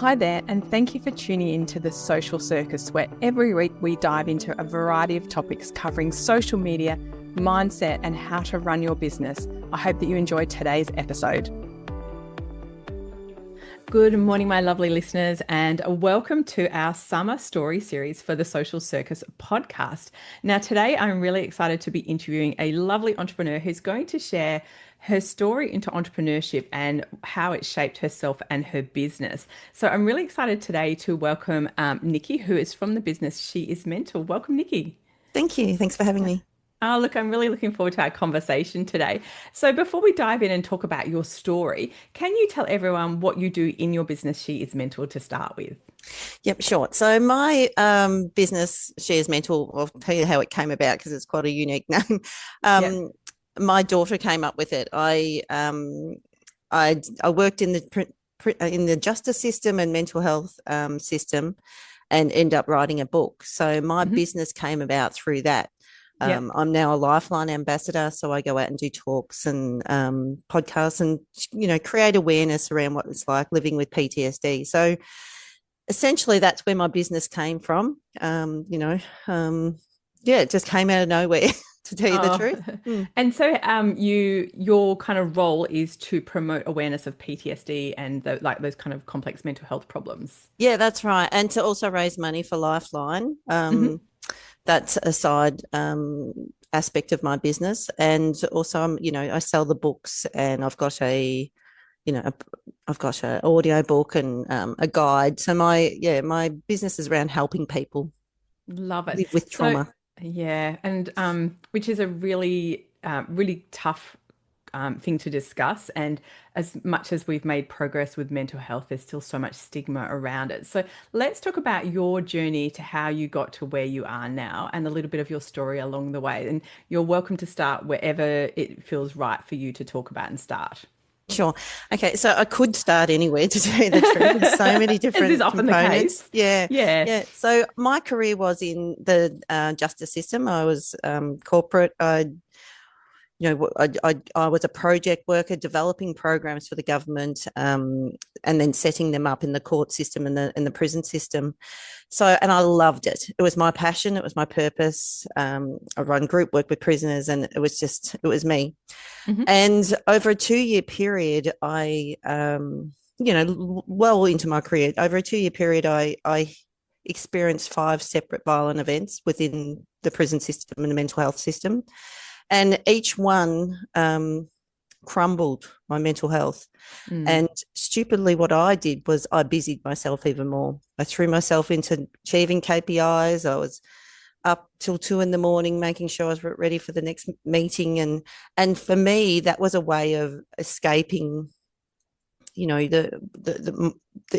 Hi there, and thank you for tuning in to the Social Circus, where every week we dive into a variety of topics covering social media, mindset, and how to run your business. I hope that you enjoyed today's episode. Good morning, my lovely listeners, and welcome to our summer story series for the Social Circus Podcast. Now, today I'm really excited to be interviewing a lovely entrepreneur who's going to share her story into entrepreneurship and how it shaped herself and her business. So I'm really excited today to welcome Nikki, who is from the business She Is Mental. Welcome, Nikki. Thank you. Thanks for having me. Oh, look, I'm really looking forward to our conversation today. So before we dive in and talk about your story, can you tell everyone what you do in your business, She Is Mental, to start with? Yep, sure. So my business, She Is Mental, I'll tell you how it came about because it's quite a unique name. My daughter came up with it. I worked in the justice system and mental health system, and ended up writing a book. So my business came about through that. I'm now a Lifeline ambassador, so I go out and do talks and podcasts and, create awareness around what it's like living with PTSD. So essentially that's where my business came from. It just came out of nowhere, to tell you the truth. And so your kind of role is to promote awareness of PTSD and those kind of complex mental health problems. Yeah, that's right. And to also raise money for Lifeline. That's a side aspect of my business. And also, I sell the books, and I've got an audio book and a guide. So my business is around helping people live with trauma. And which is a really tough thing to discuss. And as much as we've made progress with mental health, there's still so much stigma around it. So let's talk about your journey to how you got to where you are now and a little bit of your story along the way. And you're welcome to start wherever it feels right for you to talk about and start. Sure. Okay. So I could start anywhere, to tell you the truth. There's so many different is often components. The case. Yeah. So my career was in the justice system. I was corporate. I was a project worker developing programs for the government, and then setting them up in the court system and the prison system. And I loved it. It was my passion. It was my purpose. I run group work with prisoners, and it was me. And over a 2-year period, well into my career, over a 2-year period, I experienced 5 separate violent events within the prison system and the mental health system. And each one crumbled my mental health. And stupidly, what I did was I busied myself even more. I threw myself into achieving KPIs. I was up till 2 a.m, making sure I was ready for the next meeting. And for me, that was a way of escaping, the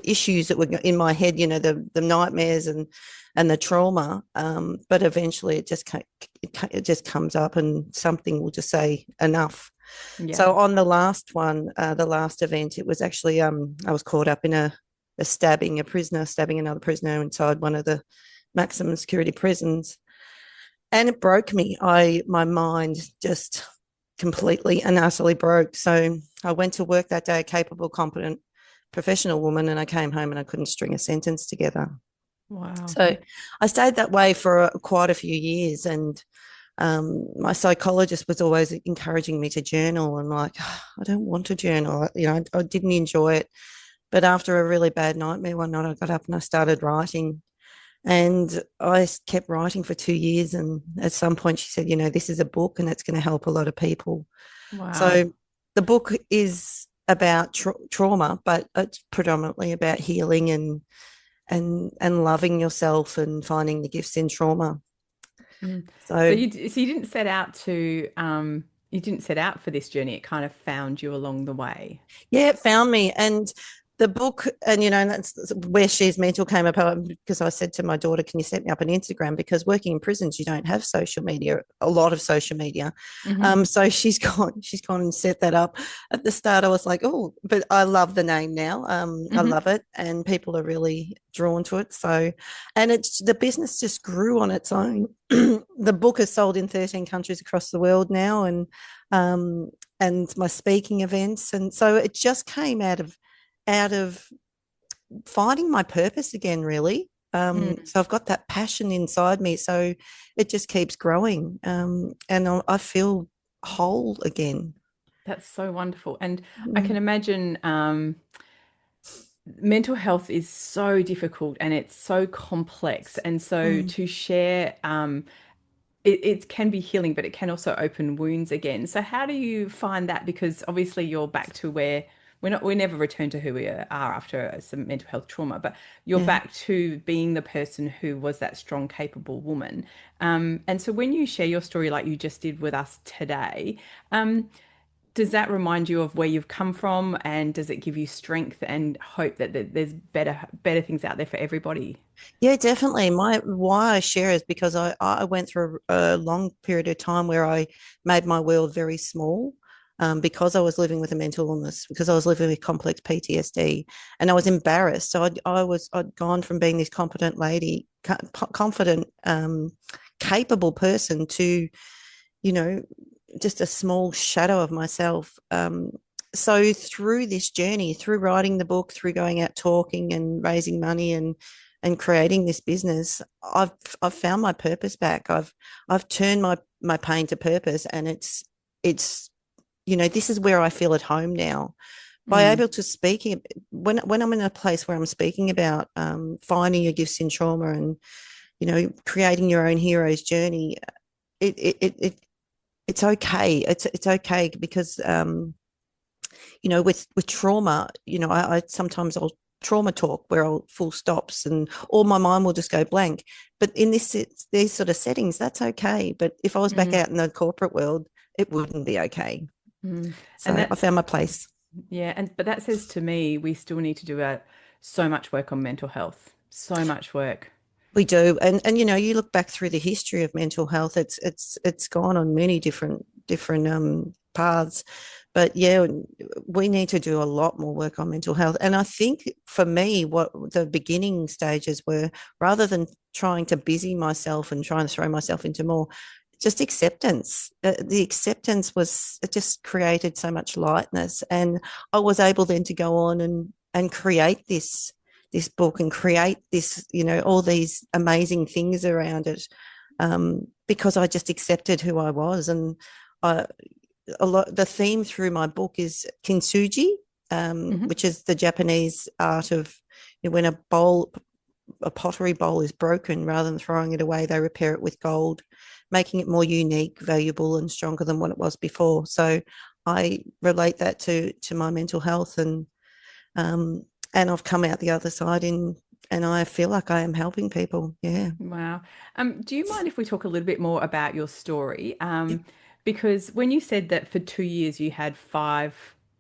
issues that were in my head, the nightmares and the trauma. But eventually it just comes up, and something will just say enough. Yeah. So on the last one, the last event, it was actually I was caught up in a prisoner stabbing another prisoner inside one of the maximum security prisons, and it broke me. My mind just completely and utterly broke. So I went to work that day, a capable, competent, professional woman, and I came home and I couldn't string a sentence together. Wow. So I stayed that way for quite a few years, and my psychologist was always encouraging me to journal. I'm like, I don't want to journal. I didn't enjoy it. But after a really bad nightmare one night, I got up and I started writing. And I kept writing for 2 years. And at some point she said, this is a book and it's going to help a lot of people. Wow. So the book is about trauma, but it's predominantly about healing and loving yourself and finding the gifts in trauma. So you didn't set out for this journey. It kind of found you along the way. Yeah, it found me. And the book, and that's where She's Mental came about, because I said to my daughter, can you set me up an Instagram? Because working in prisons, you don't have social media, a lot of social media. So she's gone and set that up. At the start, I was like, oh, but I love the name now. I love it, and people are really drawn to it. So, and the business just grew on its own. The book is sold in 13 countries across the world now, and my speaking events, and so it just came out of finding my purpose again, really. Mm. So I've got that passion inside me. So it just keeps growing. And I feel whole again. That's so wonderful. And I can Mm, imagine mental health is so difficult and it's so complex. And so mm, to share, it can be healing, but it can also open wounds again. So how do you find that? Because obviously you're back to where we never return to who we are after some mental health trauma, but you're yeah. back to being the person who was that strong, capable woman. And so when you share your story like you just did with us today, um, does that remind you of where you've come from, and does it give you strength and hope that there's better things out there for everybody? Yeah, definitely. My why I share is because I went through a long period of time where I made my world very small, because I was living with a mental illness, because I was living with complex PTSD, and I was embarrassed. So I'd gone from being this competent lady, confident, capable person to, you know, just a small shadow of myself. So through this journey, through writing the book, through going out talking and raising money and creating this business, I've found my purpose back. I've turned my pain to purpose, and it's this is where I feel at home now. By Mm, able to speak when I'm in a place where I'm speaking about finding your gifts in trauma and creating your own hero's journey, it it's okay. It's okay because with trauma, I sometimes I'll trauma talk where I'll full stops and all my mind will just go blank. But in these sort of settings, that's okay. But if I was back mm, out in the corporate world, it wouldn't be okay. mm. And So I that's found my place. yeah, and but that says to me we still need to do so much work on mental health. So much work. We do, and you look back through the history of mental health. It's gone on many different paths, but yeah, we need to do a lot more work on mental health. And I think for me, what the beginning stages were, rather than trying to busy myself and trying to throw myself into more, just acceptance. The acceptance was it just created so much lightness, and I was able then to go on and create this book and create this, all these amazing things around it, because I just accepted who I was. And I, the theme through my book is kintsugi, Hmm. which is the Japanese art of when a pottery bowl is broken, rather than throwing it away, they repair it with gold, making it more unique, valuable, and stronger than what it was before. So I relate that to my mental health, um, and I've come out the other side and I feel like I am helping people. Yeah. Wow. Do you mind if we talk a little bit more about your story? Yep. Because when you said that for 2 years you had five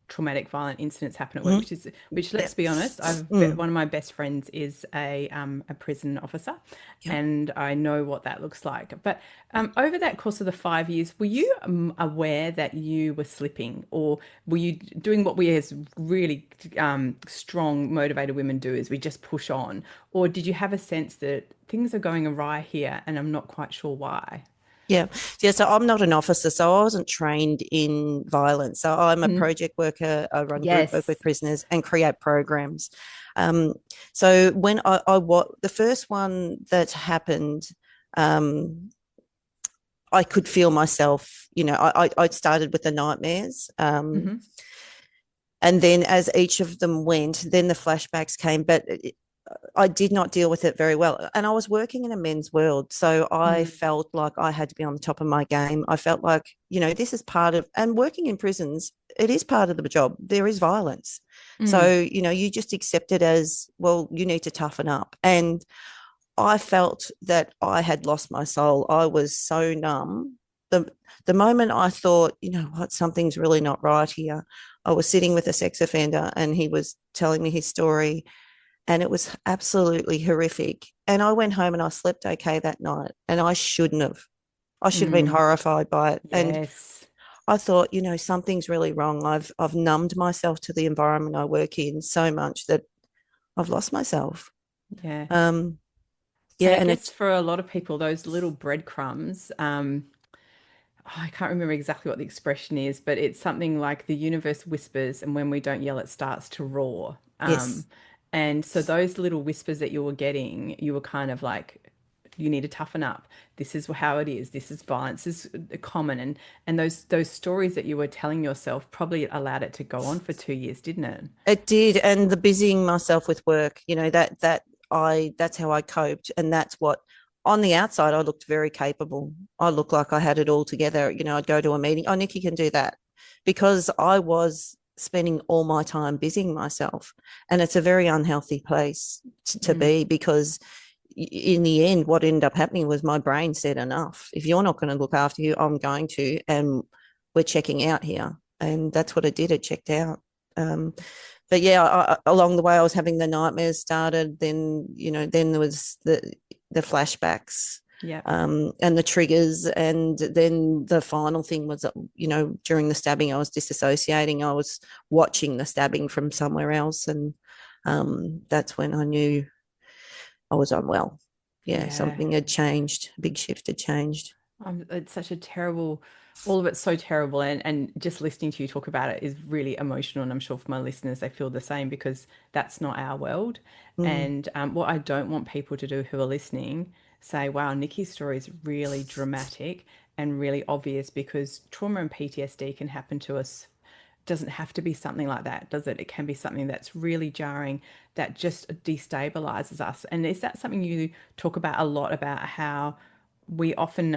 traumatic violent incidents happen at work, Mm-hmm. which let's Yep. be honest, Mm. one of my best friends is a prison officer, Yep. and I know what that looks like. But over that course of the 5 years, were you aware that you were slipping, or were you doing what we as really strong, motivated women do, is we just push on? Or did you have a sense that things are going awry here and I'm not quite sure why? Yeah. Yeah. So I'm not an officer, so I wasn't trained in violence. So I'm a Mm. project worker. I run group work Yes. with prisoners and create programs. Um, so when I what the first one that happened, um, I could feel myself. I started with the nightmares. Hmm. And then as each of them went, then the flashbacks came. But I did not deal with it very well. And I was working in a men's world. So I Mm. felt like I had to be on the top of my game. I felt like, this is part of, and working in prisons, it is part of the job. There is violence. Mm. So, you just accept it as, well, you need to toughen up. And I felt that I had lost my soul. I was so numb. The moment I thought, you know what, something's really not right here, I was sitting with a sex offender and he was telling me his story, and it was absolutely horrific. And I went home and I slept okay that night, and I shouldn't have. I should have been Mm. horrified by it. And Yes. I thought, something's really wrong. I've numbed myself to the environment I work in so much that I've lost myself. Yeah. Um, And yeah, I and guess it's for a lot of people, those little breadcrumbs, I can't remember exactly what the expression is, but it's something like the universe whispers, and when we don't yell, it starts to roar. yes, And so those little whispers that you were getting, you were kind of like, you need to toughen up. This is how it is. This is violence. This is common. And those stories that you were telling yourself probably allowed it to go on for 2 years, didn't it? It did, and the busying myself with work, that's how I coped, and that's what on the outside I looked very capable. I looked like I had it all together. I'd go to a meeting. Oh, Nikki can do that because I was spending all my time busying myself, and it's a very unhealthy place to Mm. be because in the end, what ended up happening was my brain said enough. If you're not going to look after you, I'm going to, and we're checking out here, and that's what it did. It checked out. But yeah, along the way, I was having the nightmares started. Then there was the flashbacks, Yeah. and the triggers, and then the final thing was, during the stabbing, I was disassociating. I was watching the stabbing from somewhere else, and that's when I knew I was unwell. Yeah, Yeah. something had changed. A big shift had changed. It's such a terrible, all of it's so terrible. And just listening to you talk about it is really emotional. And I'm sure for my listeners, they feel the same because that's not our world. Mm, And what I don't want people to do who are listening say, wow, Nikki's story is really dramatic and really obvious because trauma and PTSD can happen to us. Doesn't have to be something like that, does it? It can be something that's really jarring, that just destabilizes us. And is that something you talk about a lot about how we often,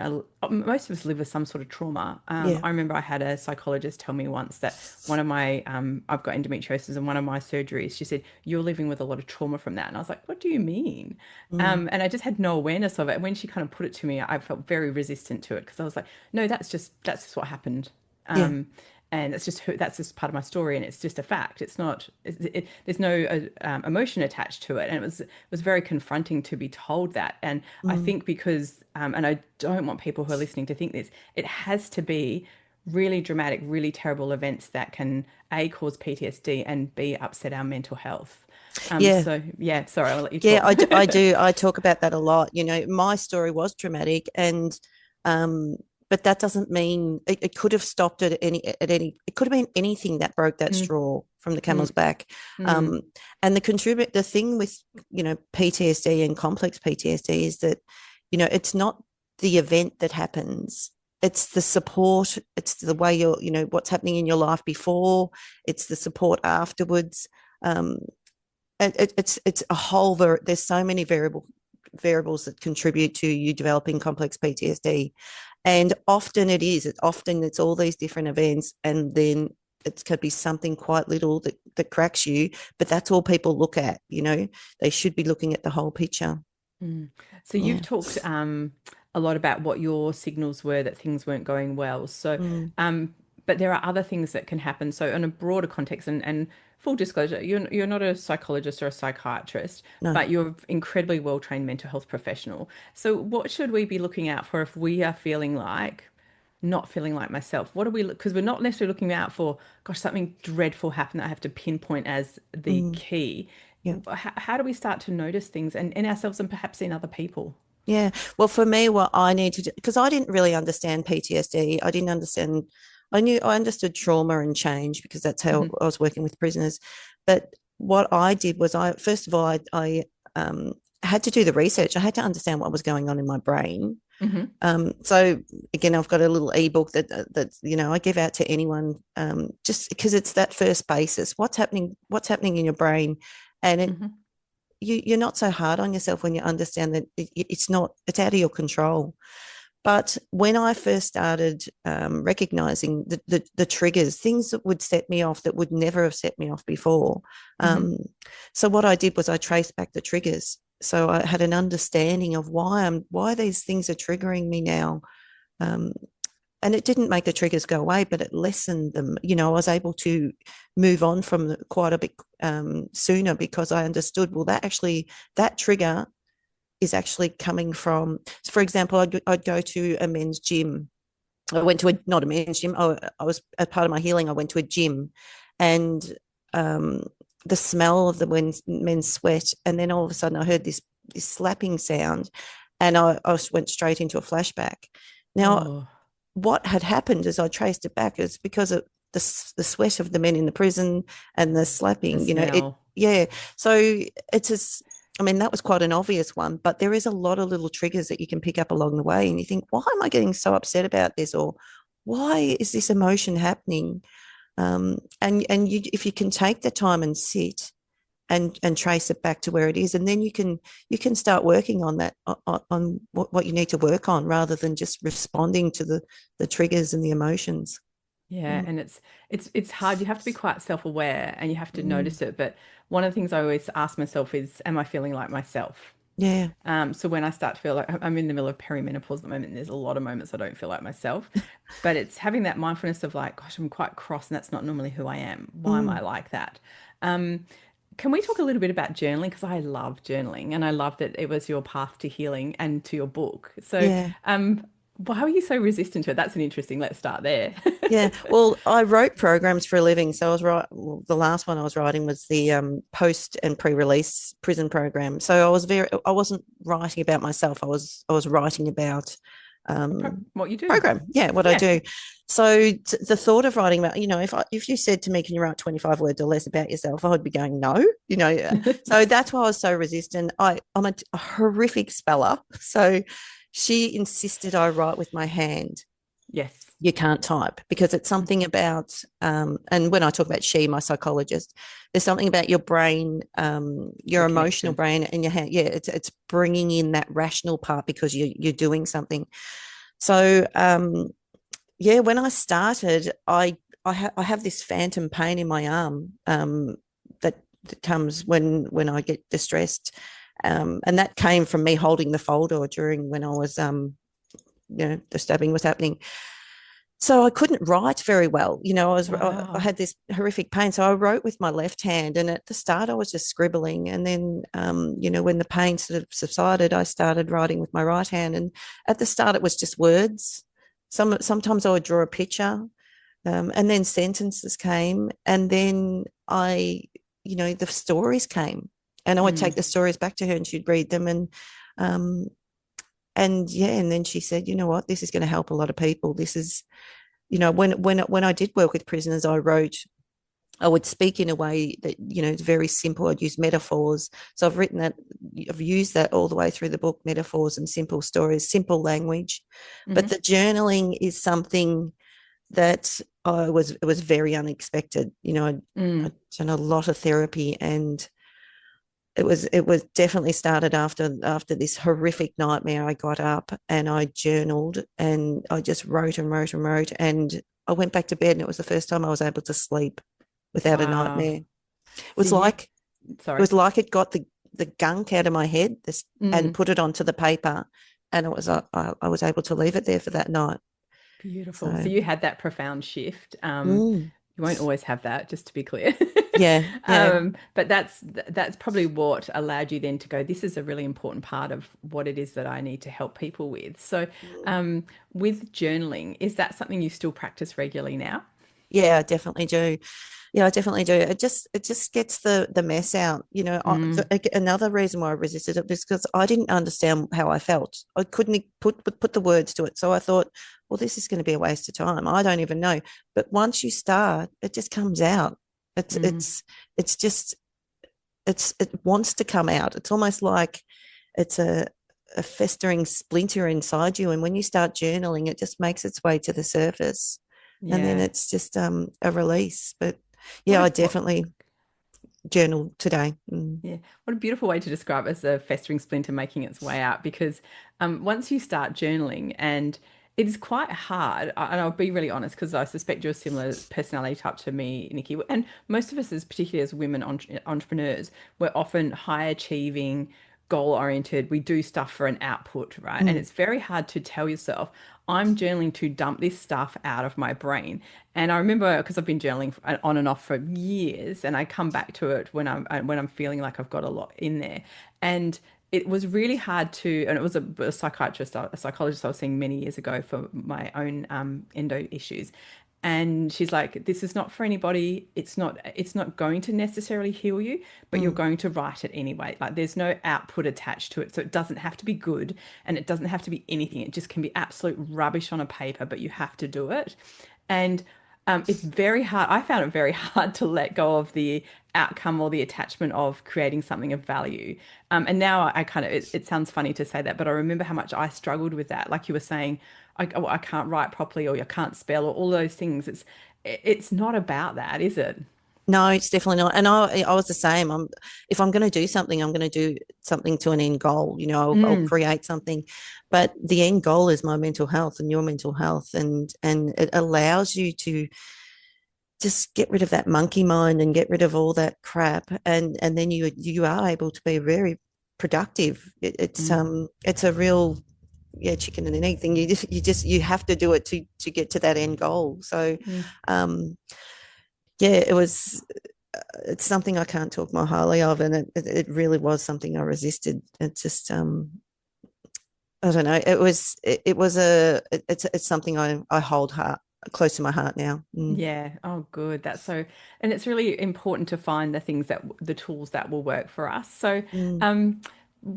most of us live with some sort of trauma. yeah. I remember I had a psychologist tell me once that one of my, I've got endometriosis and one of my surgeries, she said, you're living with a lot of trauma from that. And I was like, what do you mean? Mm, And I just had no awareness of it. And when she kind of put it to me, I felt very resistant to it because I was like, no, that's just what happened. yeah. Um, and that's just part of my story, and it's just a fact. It's not. There's no emotion attached to it, and it was very confronting to be told that. And I Mm, think because, and I don't want people who are listening to think this, it has to be really dramatic, really terrible events that can A, cause PTSD, and B, upset our mental health. yeah. So yeah, sorry, I'll let you Yeah, talk. I do, I do. I talk about that a lot. My story was dramatic, and um, but that doesn't mean it could have stopped at any. It could have been anything that broke that Mm, straw from the camel's mm, back. mm, Um, and the thing with PTSD and complex PTSD is that it's not the event that happens. It's the support. It's the way what's happening in your life before. It's the support afterwards. Um, it's a whole there's so many variables that contribute to you developing complex PTSD, and often it's all these different events, and then it could be something quite little that cracks you, but that's all people look at. They should be looking at the whole picture. mm. So you've Yeah. talked a lot about what your signals were that things weren't going well. So, Mm, but there are other things that can happen. So, in a broader context, and full disclosure, you're not a psychologist or a psychiatrist, no. but you're an incredibly well trained mental health professional. So, what should we be looking out for if we are feeling like not feeling like myself? What are we, because we're not necessarily looking out for, gosh, something dreadful happened that I have to pinpoint as the Mm, key. yeah. How do we start to notice things and in ourselves and perhaps in other people? Yeah. Well, for me, what I need to do, because I didn't really understand PTSD, I didn't understand, I understood trauma and change because that's how Hmm. I was working with prisoners. But what I did was first of all, I had to do the research. I had to understand what was going on in my brain. Hmm. So again, I've got a little ebook I give out to anyone, just because it's that first basis. What's happening in your brain, and Hmm. you're not so hard on yourself when you understand that it's out of your control. But when I first started recognizing the triggers, things that would set me off that would never have set me off before. Hmm. Um, so what I did was I traced back the triggers. So I had an understanding of why these things are triggering me now. Um, and it didn't make the triggers go away, but it lessened them. I was able to move on from quite a bit sooner because I understood, well, that trigger is actually coming from, for example, I'd go to a men's gym. I went to not a men's gym. I was, a part of my healing, I went to a gym, and um, the smell of the men's sweat, and then all of a sudden I heard this slapping sound, and I went straight into a flashback. Now, Oh, what had happened as I traced it back is because of the sweat of the men in the prison and the the slapping, smell. Yeah. So it's as, I mean, that was quite an obvious one, but there is a lot of little triggers that you can pick up along the way. And you think, why am I getting so upset about this? Or why is this emotion happening? And you, if you can take the time and sit and trace it back to where it is, and then you can start working on that, on what you need to work on, rather than just responding to the triggers and the emotions. Yeah, Mm, and it's hard. You have to be quite self-aware and you have to mm, notice it. But one of the things I always ask myself is, am I feeling like myself? yeah. So when I start to feel like I'm in the middle of perimenopause at the moment, and there's a lot of moments I don't feel like myself, but it's having that mindfulness of like, gosh, I'm quite cross and that's not normally who I am. Why am I Mm, like that? Um, can we talk a little bit about journaling? Because I love journaling and I love that it was your path to healing and to your book. So, yeah. why are you so resistant to it? That's an interesting, let's start there. Yeah, well, I wrote programs for a living. So I was right. Well, the last one I was writing was the post and pre-release prison program. So I wasn't writing about myself. I was writing about What you do. program. Yeah, what I Yeah. do. So the thought of writing about, if you said to me, can you write 25 words or less about yourself? I would be going, no. So that's why I was so resistant. I'm a horrific speller. So she insisted I write with my hand. Yes. You can't type, because it's something about, and when I talk about she, my psychologist, there's something about your brain, your The emotional connection. brain and your hand. Yeah, it's bringing in that rational part, because you're doing something. So yeah, when I started, I have this phantom pain in my arm, that comes when I get distressed, and that came from me holding the folder during when I was the stabbing was happening. So I couldn't write very well. I Wow. had this horrific pain. So I wrote with my left hand, and at the start I was just scribbling, and then when the pain sort of subsided, I started writing with my right hand. And at the start it was just words. Sometimes I would draw a picture, and then sentences came, and then the stories came, and I would take Mm. the stories back to her, and she'd read them, um, and yeah, and then she said, you know what, this is going to help a lot of people. This is, when I did work with prisoners, I would speak in a way that, it's very simple. I'd use metaphors. So I've used that all the way through the book, metaphors and simple stories, simple language. But Hmm. the journaling is something that it was very unexpected. I'd Mm. done a lot of therapy, and it was definitely started after this horrific nightmare. I got up and I journaled, and I just wrote and wrote and wrote, and I went back to bed, and it was the first time I was able to sleep without a Wow. nightmare. It So was you, like it sorry. was like it got the gunk out of my head, and Mm. put it onto the paper, and I was able to leave it there for that night. Beautiful. So So you had that profound shift. mm, You won't always have that, just to be clear. yeah, yeah, But that's probably what allowed you then to go, this is a really important part of what it is that I need to help people with. So, mm. um, with journaling, is that something you still practice regularly now? Yeah, I definitely do. Yeah, I definitely do. It just gets the mess out. Mm, Another reason why I resisted it was because I didn't understand how I felt. I couldn't put the words to it. So I thought, well, this is going to be a waste of time. I don't even know. But once you start, it just comes out. It's mm, it's it's just it wants to come out. It's almost like it's a festering splinter inside you. And when you start journaling, it just makes its way to the surface. And then yeah. it's just a release. But What yeah, a I what definitely journal today. Mm. Yeah, what a beautiful way to describe it, as a festering splinter making its way out. Because once you start journaling, and it is quite hard, and I'll be really honest, because I suspect you're a similar personality type to me, Nikki. And most of us, as particularly as women entrepreneurs, we're often high achieving, goal oriented. We do stuff for an output, right? And Mm. it's very hard to tell yourself, I'm journaling to dump this stuff out of my brain. And I remember, because I've been journaling on and off for years, and I come back to it when I'm feeling like I've got a lot in there. And it was really hard to, and it was a psychiatrist, a psychologist I was seeing many years ago for my own endo issues. And she's like, this is not for anybody. It's not going to necessarily heal you, but you're Mm. going to write it anyway. Like, there's no output attached to it. So it doesn't have to be good, and it doesn't have to be anything. It just can be absolute rubbish on a paper, but you have to do it. And It's very hard. I found it very hard to let go of the outcome or the attachment of creating something of value. And now I kind of, it sounds funny to say that, but I remember how much I struggled with that. Like you were saying, I can't write properly or I can't spell or all those things. It's not about that, is it? No, it's definitely not. And I was the same. If I'm going to do something, I'm going to do something to an end goal. I'll Mm, create something, but the end goal is my mental health and your mental health, and it allows you to just get rid of that monkey mind and get rid of all that crap, and then you are able to be very productive. mm, It's a real, yeah, chicken and an egg thing. You have to do it to get to that end goal. So mm. um yeah, it's something I can't talk more highly of, and it really was something I resisted. It just I don't know. It's something I hold heart close to my heart now. Yeah. Oh, good. That's so, and it's really important to find the tools that will work for us. So, Mm, um,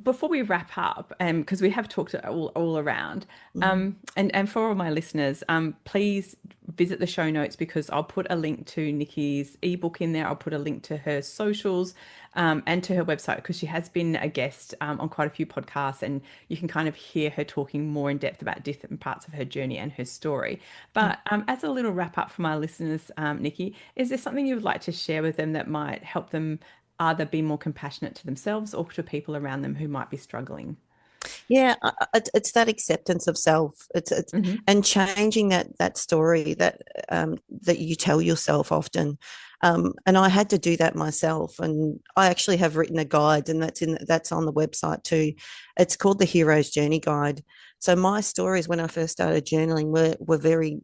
before we wrap up, because we have talked all around, mm, and for all my listeners, please visit the show notes because I'll put a link to Nikki's ebook in there. I'll put a link to her socials, and to her website because she has been a guest, on quite a few podcasts, and you can kind of hear her talking more in depth about different parts of her journey and her story. mm. But as a little wrap up for my listeners, Nikki, is there something you would like to share with them that might help them either be more compassionate to themselves or to people around them who might be struggling? Yeah, it's that acceptance of self. It's Hmm. and changing that story that you tell yourself often. And I had to do that myself. And I actually have written a guide, and that's on the website too. It's called the Hero's Journey Guide. So my stories when I first started journaling were very,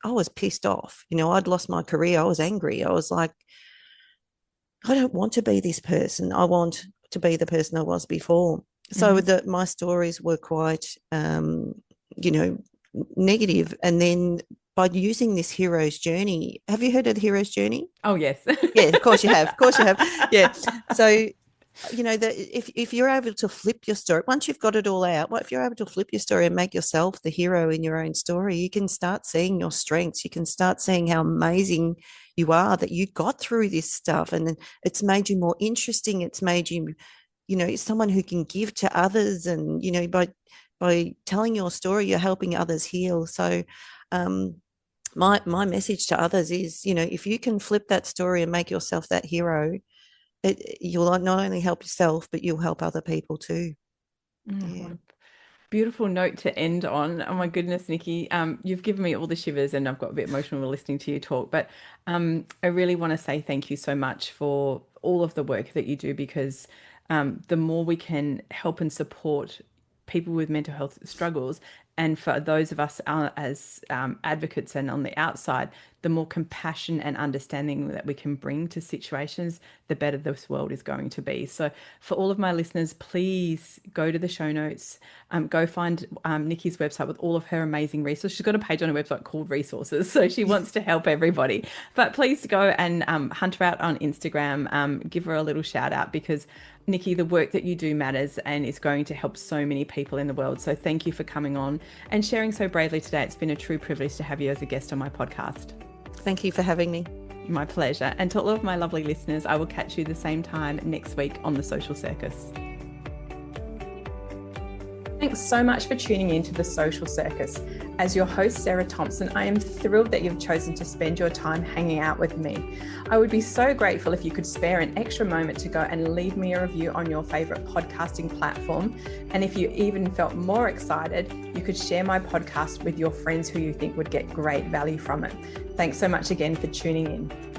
I was pissed off. I'd lost my career. I was angry. I was like, I don't want to be this person. I want to be the person I was before. So Hmm. that my stories were quite, you know, negative. And then by using this hero's journey, have you heard of the hero's journey? Oh, yes. Yeah, of course you have. Of course you have. Yeah. So that if you're able to flip your story once you've got it all out, if you're able to flip your story and make yourself the hero in your own story, you can start seeing your strengths. You can start seeing how amazing you are, that you got through this stuff, and then it's made you more interesting. It's made you, someone who can give to others, and by telling your story, you're helping others heal. So um my message to others is, if you can flip that story and make yourself that hero, you'll not only help yourself, but you'll help other people too. Mm, Yeah. what a beautiful note to end on. Oh my goodness, Nikki, you've given me all the shivers, and I've got a bit emotional listening to you talk. But I really want to say thank you so much for all of the work that you do because the more we can help and support people with mental health struggles, and for those of us as advocates and on the outside, the more compassion and understanding that we can bring to situations, the better this world is going to be. So, for all of my listeners, please go to the show notes, go find Nikki's website with all of her amazing resources. She's got a page on her website called Resources, so she wants to help everybody. But please go and hunt her out on Instagram, give her a little shout out because Nikki, the work that you do matters and is going to help so many people in the world. So thank you for coming on and sharing so bravely today. It's been a true privilege to have you as a guest on my podcast. Thank you for having me. My pleasure. And to all of my lovely listeners, I will catch you the same time next week on the Social Circus. Thanks so much for tuning in to the Social Circus. As your host, Sarah Thompson, I am thrilled that you've chosen to spend your time hanging out with me. I would be so grateful if you could spare an extra moment to go and leave me a review on your favorite podcasting platform. And if you even felt more excited, you could share my podcast with your friends who you think would get great value from it. Thanks so much again for tuning in.